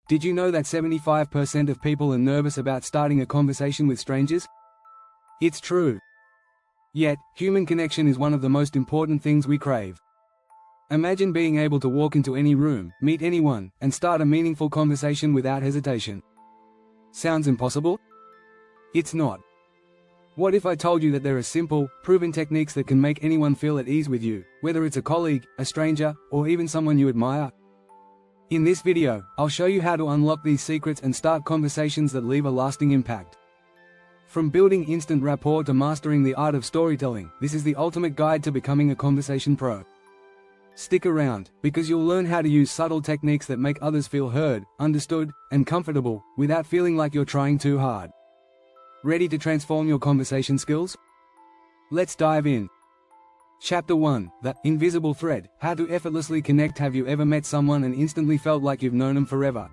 Did you know that 75% of people are nervous about starting a conversation with strangers? It's true. Yet, human connection is one of the most important things we crave. Imagine being able to walk into any room, meet anyone, and start a meaningful conversation without hesitation. Sounds impossible? It's not. What if I told you that there are simple, proven techniques that can make anyone feel at ease with you, whether it's a colleague, a stranger, or even someone you admire? In this video, I'll show you how to unlock these secrets and start conversations that leave a lasting impact. From building instant rapport to mastering the art of storytelling, this is the ultimate guide to becoming a conversation pro. Stick around, because you'll learn how to use subtle techniques that make others feel heard, understood, and comfortable, without feeling like you're trying too hard. Ready to transform your conversation skills? Let's dive in. Chapter 1, The Invisible Thread, How to Effortlessly Connect. Have you ever met someone and instantly felt like you've known them forever?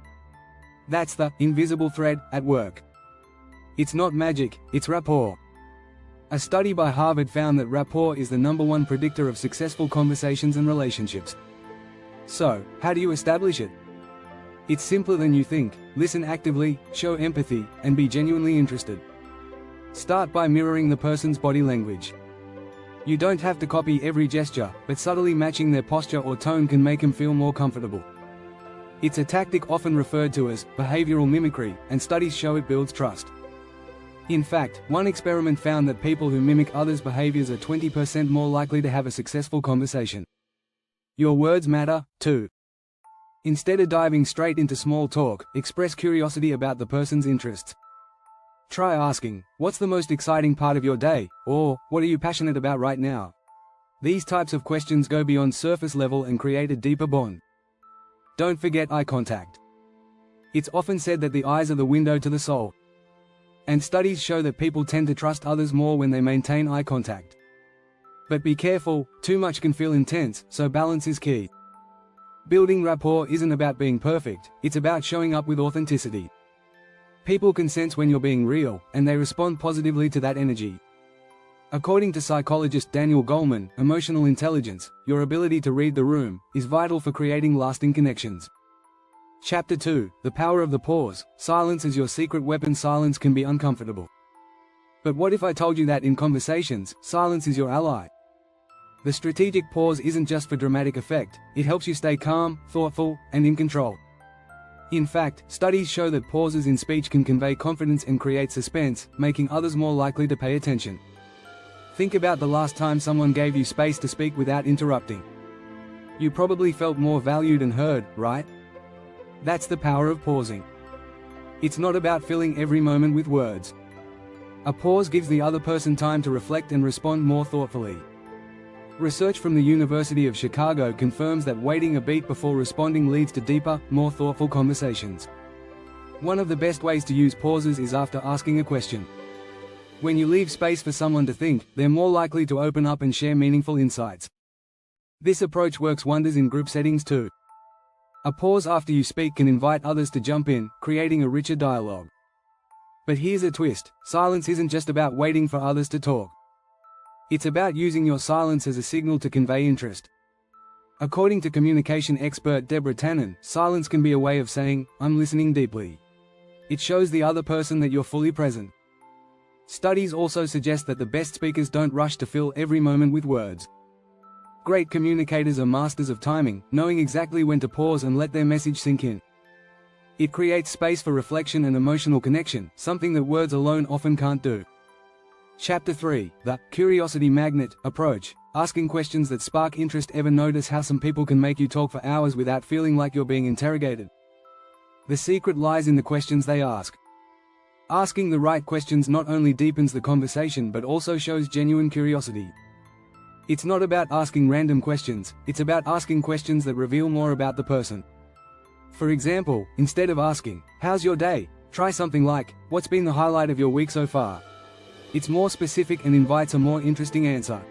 That's the invisible thread at work. It's not magic, it's rapport. A study by Harvard found that rapport is the #1 predictor of successful conversations and relationships. So, how do you establish it? It's simpler than you think. Listen actively, show empathy, and be genuinely interested. Start by mirroring the person's body language. You don't have to copy every gesture, but subtly matching their posture or tone can make them feel more comfortable. It's a tactic often referred to as behavioral mimicry, and studies show it builds trust. In fact, one experiment found that people who mimic others' behaviors are 20% more likely to have a successful conversation. Your words matter, too. Instead of diving straight into small talk, express curiosity about the person's interests. Try asking, "What's the most exciting part of your day?" or "What are you passionate about right now?" These types of questions go beyond surface level and create a deeper bond. Don't forget eye contact. It's often said that the eyes are the window to the soul. And studies show that people tend to trust others more when they maintain eye contact. But be careful, too much can feel intense, so balance is key. Building rapport isn't about being perfect, it's about showing up with authenticity. People can sense when you're being real, and they respond positively to that energy. According to psychologist Daniel Goleman, emotional intelligence, your ability to read the room, is vital for creating lasting connections. Chapter 2, The Power of the Pause. Silence is your secret weapon. Silence can be uncomfortable. But what if I told you that in conversations, silence is your ally? The strategic pause isn't just for dramatic effect, it helps you stay calm, thoughtful, and in control. In fact, studies show that pauses in speech can convey confidence and create suspense, making others more likely to pay attention. Think about the last time someone gave you space to speak without interrupting. You probably felt more valued and heard, right? That's the power of pausing. It's not about filling every moment with words. A pause gives the other person time to reflect and respond more thoughtfully. Research from the University of Chicago confirms that waiting a beat before responding leads to deeper, more thoughtful conversations. One of the best ways to use pauses is after asking a question. When you leave space for someone to think, they're more likely to open up and share meaningful insights. This approach works wonders in group settings too. A pause after you speak can invite others to jump in, creating a richer dialogue. But here's a twist: silence isn't just about waiting for others to talk. It's about using your silence as a signal to convey interest. According to communication expert Deborah Tannen, silence can be a way of saying, "I'm listening deeply." It shows the other person that you're fully present. Studies also suggest that the best speakers don't rush to fill every moment with words. Great communicators are masters of timing, knowing exactly when to pause and let their message sink in. It creates space for reflection and emotional connection, something that words alone often can't do. Chapter 3, The Curiosity Magnet Approach. Asking questions that spark interest. Ever notice how some people can make you talk for hours without feeling like you're being interrogated? The secret lies in the questions they ask. Asking the right questions not only deepens the conversation but also shows genuine curiosity. It's not about asking random questions, it's about asking questions that reveal more about the person. For example, instead of asking, "How's your day?" try something like, "What's been the highlight of your week so far?" It's more specific and invites a more interesting answer.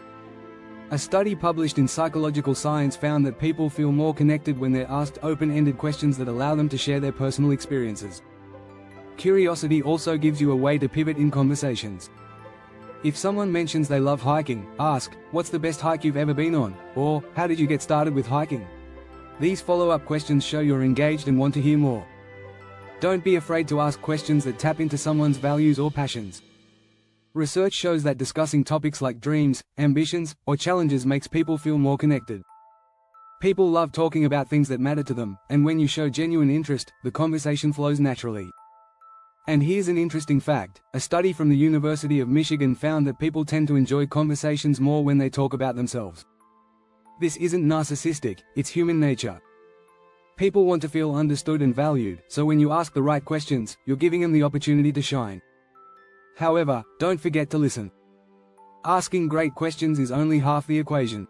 A study published in Psychological Science found that people feel more connected when they're asked open-ended questions that allow them to share their personal experiences. Curiosity also gives you a way to pivot in conversations. If someone mentions they love hiking, ask, "What's the best hike you've ever been on?" or "How did you get started with hiking?" These follow-up questions show you're engaged and want to hear more. Don't be afraid to ask questions that tap into someone's values or passions. Research shows that discussing topics like dreams, ambitions, or challenges makes people feel more connected. People love talking about things that matter to them, and when you show genuine interest, the conversation flows naturally. And here's an interesting fact: a study from the University of Michigan found that people tend to enjoy conversations more when they talk about themselves. This isn't narcissistic, it's human nature. People want to feel understood and valued, so when you ask the right questions, you're giving them the opportunity to shine. However, don't forget to listen. Asking great questions is only half the equation.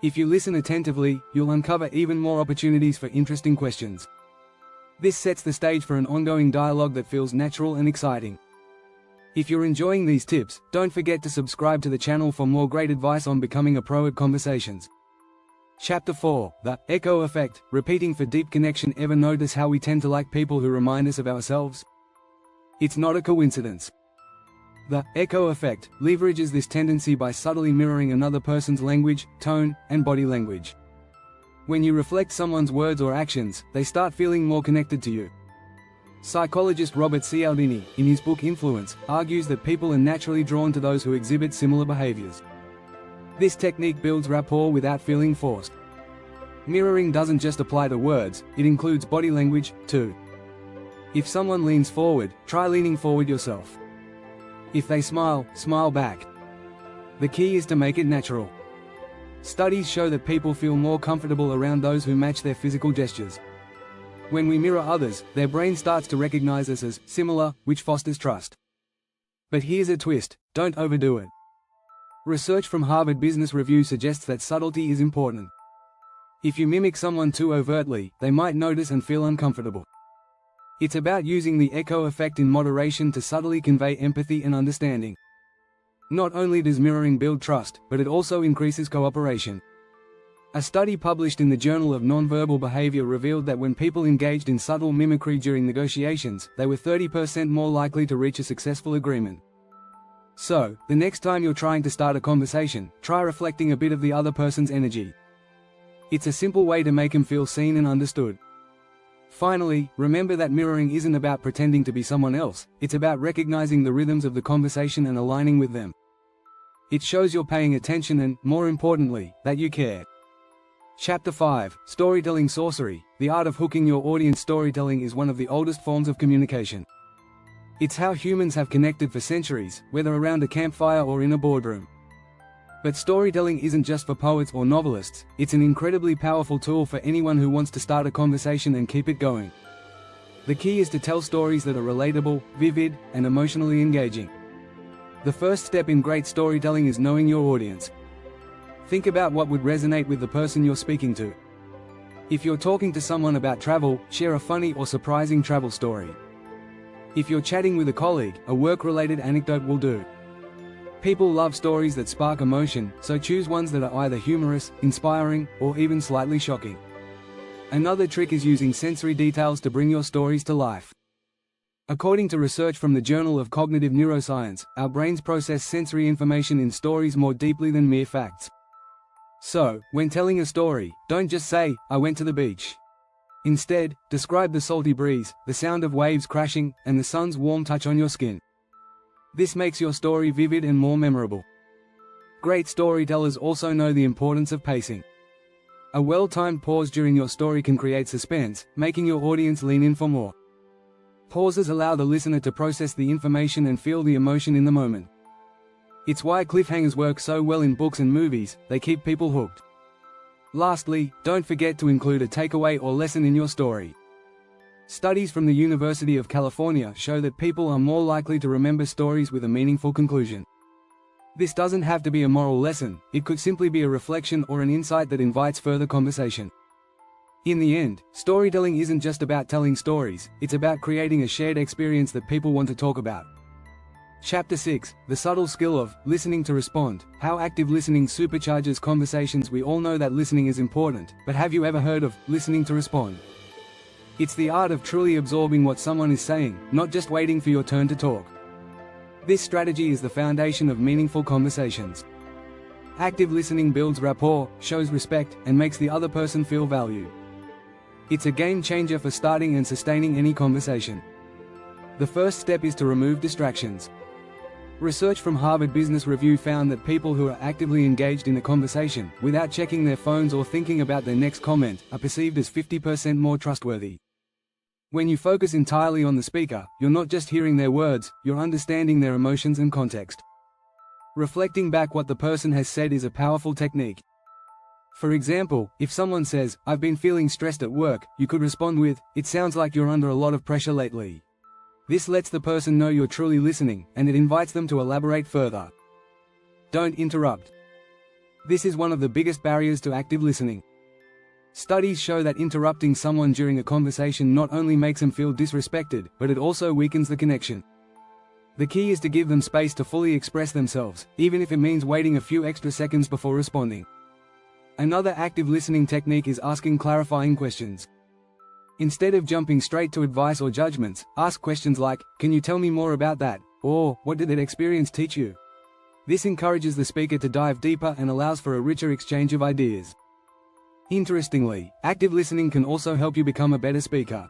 If you listen attentively, you'll uncover even more opportunities for interesting questions. This sets the stage for an ongoing dialogue that feels natural and exciting. If you're enjoying these tips, don't forget to subscribe to the channel for more great advice on becoming a pro at conversations. Chapter 4: The Echo Effect, Repeating for Deep Connection. Ever notice how we tend to like people who remind us of ourselves? It's not a coincidence. The echo effect leverages this tendency by subtly mirroring another person's language, tone, and body language. When you reflect someone's words or actions, they start feeling more connected to you. Psychologist Robert Cialdini, in his book Influence, argues that people are naturally drawn to those who exhibit similar behaviors. This technique builds rapport without feeling forced. Mirroring doesn't just apply to words, it includes body language, too. If someone leans forward, try leaning forward yourself. If they smile, smile back. The key is to make it natural. Studies show that people feel more comfortable around those who match their physical gestures. When we mirror others, their brain starts to recognize us as similar, which fosters trust. But here's a twist: don't overdo it. Research from Harvard Business Review suggests that subtlety is important. If you mimic someone too overtly, they might notice and feel uncomfortable. It's about using the echo effect in moderation to subtly convey empathy and understanding. Not only does mirroring build trust, but it also increases cooperation. A study published in the Journal of Nonverbal Behavior revealed that when people engaged in subtle mimicry during negotiations, they were 30% more likely to reach a successful agreement. So, the next time you're trying to start a conversation, try reflecting a bit of the other person's energy. It's a simple way to make them feel seen and understood. Finally, remember that mirroring isn't about pretending to be someone else, it's about recognizing the rhythms of the conversation and aligning with them. It shows you're paying attention and, more importantly, that you care. Chapter 5: Storytelling Sorcery, The Art of Hooking Your Audience. Storytelling is one of the oldest forms of communication. It's how humans have connected for centuries, whether around a campfire or in a boardroom. But storytelling isn't just for poets or novelists, it's an incredibly powerful tool for anyone who wants to start a conversation and keep it going. The key is to tell stories that are relatable, vivid, and emotionally engaging. The first step in great storytelling is knowing your audience. Think about what would resonate with the person you're speaking to. If you're talking to someone about travel, share a funny or surprising travel story. If you're chatting with a colleague, a work-related anecdote will do. People love stories that spark emotion, so choose ones that are either humorous, inspiring, or even slightly shocking. Another trick is using sensory details to bring your stories to life. According to research from the Journal of Cognitive Neuroscience, our brains process sensory information in stories more deeply than mere facts. So, when telling a story, don't just say, "I went to the beach." Instead, describe the salty breeze, the sound of waves crashing, and the sun's warm touch on your skin. This makes your story vivid and more memorable. Great storytellers also know the importance of pacing. A well-timed pause during your story can create suspense, making your audience lean in for more. Pauses allow the listener to process the information and feel the emotion in the moment. It's why cliffhangers work so well in books and movies, they keep people hooked. Lastly, don't forget to include a takeaway or lesson in your story. Studies from the University of California show that people are more likely to remember stories with a meaningful conclusion. This doesn't have to be a moral lesson, it could simply be a reflection or an insight that invites further conversation. In the end, storytelling isn't just about telling stories, it's about creating a shared experience that people want to talk about. Chapter 6: The Subtle Skill of Listening to Respond, How Active Listening Supercharges Conversations. We all know that listening is important, but have you ever heard of listening to respond? It's the art of truly absorbing what someone is saying, not just waiting for your turn to talk. This strategy is the foundation of meaningful conversations. Active listening builds rapport, shows respect, and makes the other person feel valued. It's a game changer for starting and sustaining any conversation. The first step is to remove distractions. Research from Harvard Business Review found that people who are actively engaged in a conversation, without checking their phones or thinking about their next comment, are perceived as 50% more trustworthy. When you focus entirely on the speaker, you're not just hearing their words, you're understanding their emotions and context. Reflecting back what the person has said is a powerful technique. For example, if someone says, "I've been feeling stressed at work," you could respond with, "It sounds like you're under a lot of pressure lately." This lets the person know you're truly listening, and it invites them to elaborate further. Don't interrupt. This is one of the biggest barriers to active listening. Studies show that interrupting someone during a conversation not only makes them feel disrespected, but it also weakens the connection. The key is to give them space to fully express themselves, even if it means waiting a few extra seconds before responding. Another active listening technique is asking clarifying questions. Instead of jumping straight to advice or judgments, ask questions like, "Can you tell me more about that?" or "What did that experience teach you?" This encourages the speaker to dive deeper and allows for a richer exchange of ideas. Interestingly, active listening can also help you become a better speaker.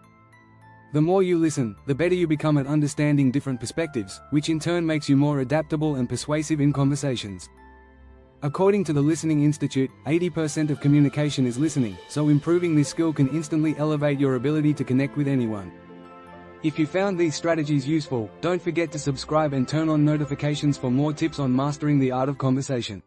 The more you listen, the better you become at understanding different perspectives, which in turn makes you more adaptable and persuasive in conversations. According to the Listening Institute, 80% of communication is listening, so improving this skill can instantly elevate your ability to connect with anyone. If you found these strategies useful, don't forget to subscribe and turn on notifications for more tips on mastering the art of conversation.